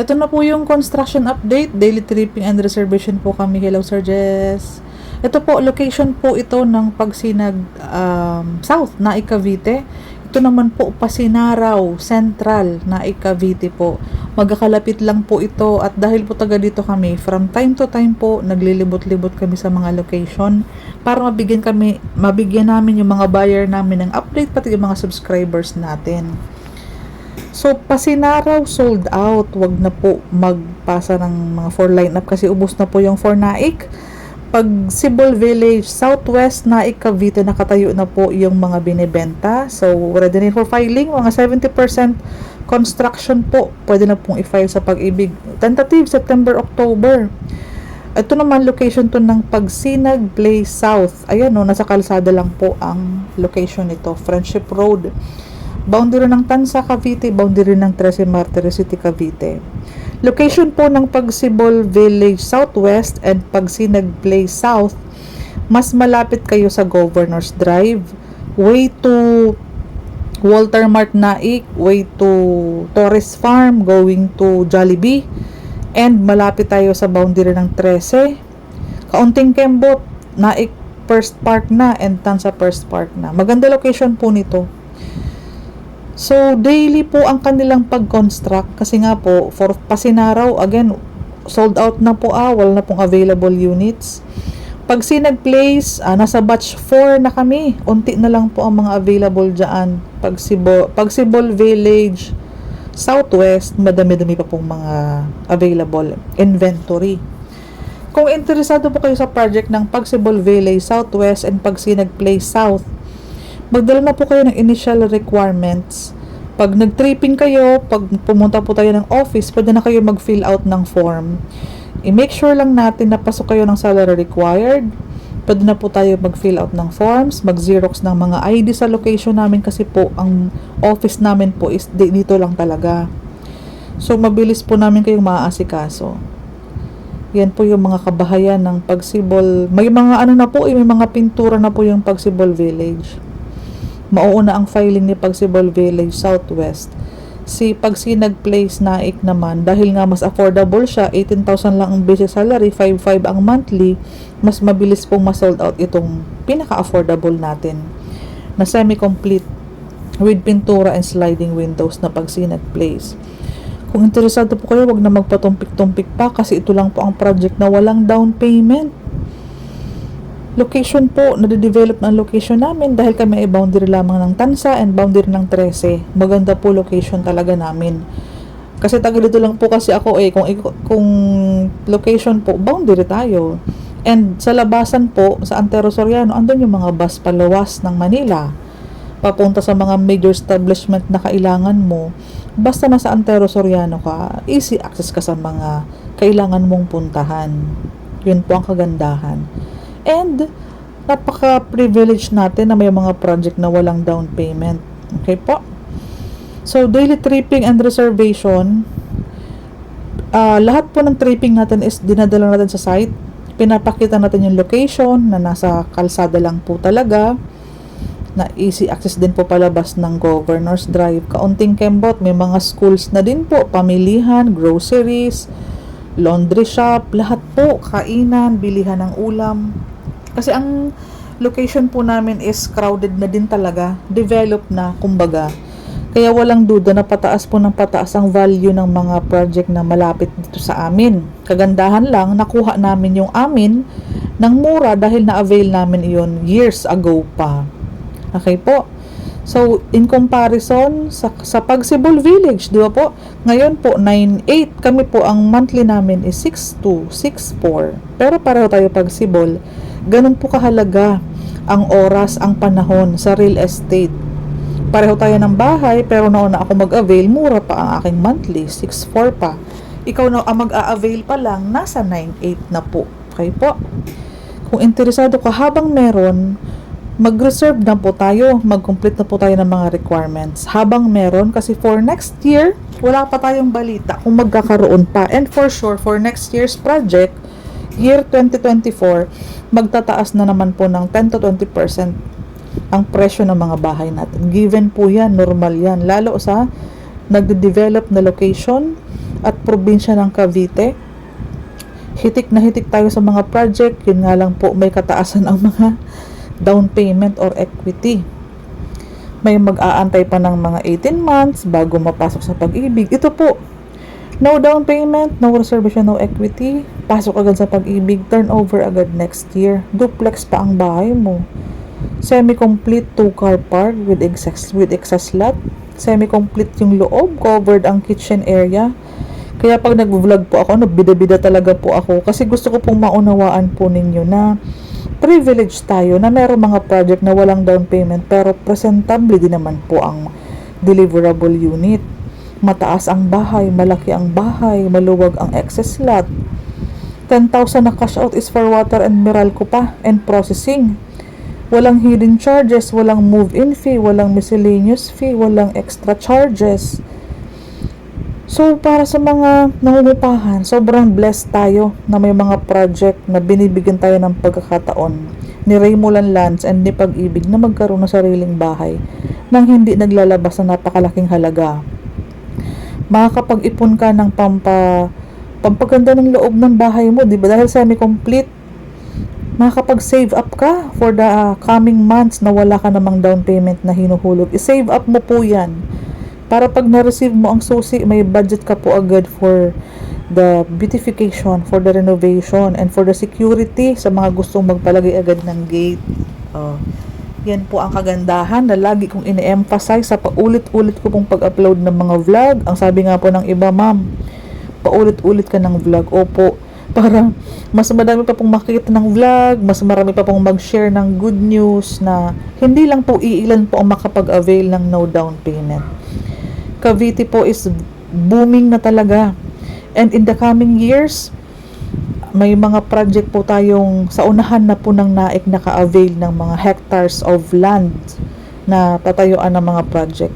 Ito na po yung construction update, daily tripping and reservation po kami. Hello Sir Jess. Ito po, location po ito ng Pagsinag South, Naik, Cavite. Ito naman po, Pasinaraw, Central, Naik, Cavite po. Magkakalapit lang po ito at dahil po taga dito kami, from time to time po, naglilibot-libot kami sa mga location para mabigyan namin yung mga buyer namin ng update pati yung mga subscribers natin. So, Pasinaraw sold out. Wag na po magpasa ng mga 4 lineup kasi ubos na po yung 4 Naik. Pag Sibol Village, Southwest, Naik, Cavite, nakatayo na po yung mga binibenta. So, ready na for filing. Mga 70% construction po. Pwede na pong i-file sa Pag-ibig. Tentative, September, October. Ito naman, location to ng Pagsinag Place South. Ayan o, nasa kalsada lang po ang location nito. Friendship Road. Boundary ng Tansa, Cavite, boundary ng Trece Martires City, Cavite. Location po ng Pagsibol Village Southwest and Pagsinag Place South, mas malapit kayo sa Governor's Drive, way to Walter Mart Naik, way to Torres Farm, going to Jollibee, and malapit tayo sa boundary ng Trece. Kaunting Kembot, Naik First Park na, and Tansa First Park na. Maganda location po nito. So, daily po ang kanilang pag-construct kasi nga po, for Pasinaraw, again, sold out na po, wala na pong available units. Pagsinag Place, nasa batch 4 na kami. Unti na lang po ang mga available dyan. Pagsibol Village, Southwest, madami-dami pa pong mga available inventory. Kung interesado po kayo sa project ng Pagsibol Village, Southwest, and Pagsinag Place South, magdala na po kayo ng initial requirements. Pag nag-tripping kayo, pag pumunta po tayo ng office, pwede na kayo mag-fill out ng form. I-make sure lang natin na pasok kayo ng salary required. Pwede na po tayo mag-fill out ng forms, mag-xerox ng mga ID sa location namin kasi po ang office namin po is dito lang talaga. So, mabilis po namin kayong maaasikaso. Yan po yung mga kabahayan ng Pagsibol. May mga may mga pintura na po yung Pagsibol Village. Mauuna ang filing ni Pagsibol Village Southwest. Si Pagsinag Place Naik naman, dahil nga mas affordable siya, 18,000 lang ang basic salary, 5,500 ang monthly, mas mabilis pong ma-sold out itong pinaka-affordable natin na semi-complete with pintura and sliding windows na Pagsinag Place. Kung interesado po kayo, wag na magpatumpik-tumpik pa kasi ito lang po ang project na walang down payment. Location po, nade-develop ng location namin dahil kami ay boundary lamang ng Tansa and boundary ng Trece. Maganda po location talaga namin. Kasi taga dito lang po kasi ako kung location po, boundary tayo. And sa labasan po, sa Antero Soriano, andun yung mga bus palawas ng Manila. Papunta sa mga major establishment na kailangan mo. Basta nasa Antero Soriano ka, easy access ka sa mga kailangan mong puntahan. Yun po ang kagandahan. And, napaka-privilege natin na may mga project na walang down payment. Okay po? So, daily tripping and reservation, lahat po ng tripping natin is dinadala natin sa site. Pinapakita natin yung location na nasa kalsada lang po talaga. Na easy access din po palabas ng Governor's Drive. Kaunting Kembot, may mga schools na din po, pamilihan, groceries, laundry shop, lahat po, kainan, bilihan ng ulam. Kasi ang location po namin is crowded na din talaga, developed na, kumbaga. Kaya walang duda na pataas po ng pataas ang value ng mga project na malapit dito sa amin. Kagandahan lang, nakuha namin yung amin ng mura dahil na-avail namin iyon years ago pa. Okay po? So, in comparison sa Pagsibol Village, di ba po? Ngayon po, 9,800. Kami po, ang monthly namin is 6,200, 6,400. Pero pareho tayo Pagsibol. Ganun po kahalaga ang oras, ang panahon sa real estate. Pareho tayo ng bahay, pero nauna ako mag-avail, mura pa ang aking monthly, 6,400 pa. Ikaw na ang mag-a-avail pa lang, nasa 9,800 na po. Okay po? Kung interesado ka, habang meron, mag-reserve na po tayo, mag-complete na po tayo ng mga requirements. Habang meron, kasi for next year, wala pa tayong balita kung magkakaroon pa. And for sure, for next year's project, year 2024, magtataas na naman po ng 10 to 20% ang presyo ng mga bahay natin. Given po yan, normal yan. Lalo sa nagde-develop na location at probinsya ng Cavite. Hitik na hitik tayo sa mga project, yun nga lang po may kataasan ang mga down payment or equity. May mag-aantay pa ng mga 18 months bago mapasok sa Pag-ibig. Ito po, no down payment, no reservation, no equity, pasok agad sa Pag-ibig, turnover agad next year. Duplex pa ang bahay mo. Semi-complete 2-car park with excess lot. Semi-complete yung loob, covered ang kitchen area. Kaya pag nag-vlog po ako, bida-bida talaga po ako kasi gusto ko pong maunawaan po ninyo na privilege tayo na meron mga project na walang down payment pero presentable din naman po ang deliverable unit. Mataas ang bahay, malaki ang bahay, maluwag ang excess lot. 10,000 na cash out is for water and Meralco pa and processing. Walang hidden charges, walang move-in fee, walang miscellaneous fee, walang extra charges. So, para sa mga nangungupahan, sobrang blessed tayo na may mga project na binibigyan tayo ng pagkakataon ni Raymulan Lands and ni Pag-ibig na magkaroon ng sariling bahay nang hindi naglalabas ng napakalaking halaga. Makakapag-ipon ka ng pampaganda ng loob ng bahay mo, di ba? Dahil semi-complete, makakapag-save up ka for the coming months na wala ka namang down payment na hinuhulog. I-save up mo po yan. Para pag na-receive mo ang susi, may budget ka po agad for the beautification, for the renovation, and for the security sa mga gustong magpalagay agad ng gate. Yan po ang kagandahan na lagi kong ine-emphasize sa paulit-ulit ko pong pag-upload ng mga vlog. Ang sabi nga po ng iba, ma'am, paulit-ulit ka ng vlog. Opo, para mas madami pa pong makita ng vlog, mas marami pa pong mag-share ng good news na hindi lang po iilan po ang makapag-avail ng no down payment. Cavite po is booming na talaga. And in the coming years, may mga project po tayong sa unahan na po ng NAIC naka-avail ng mga hectares of land na tatayuan ng mga project.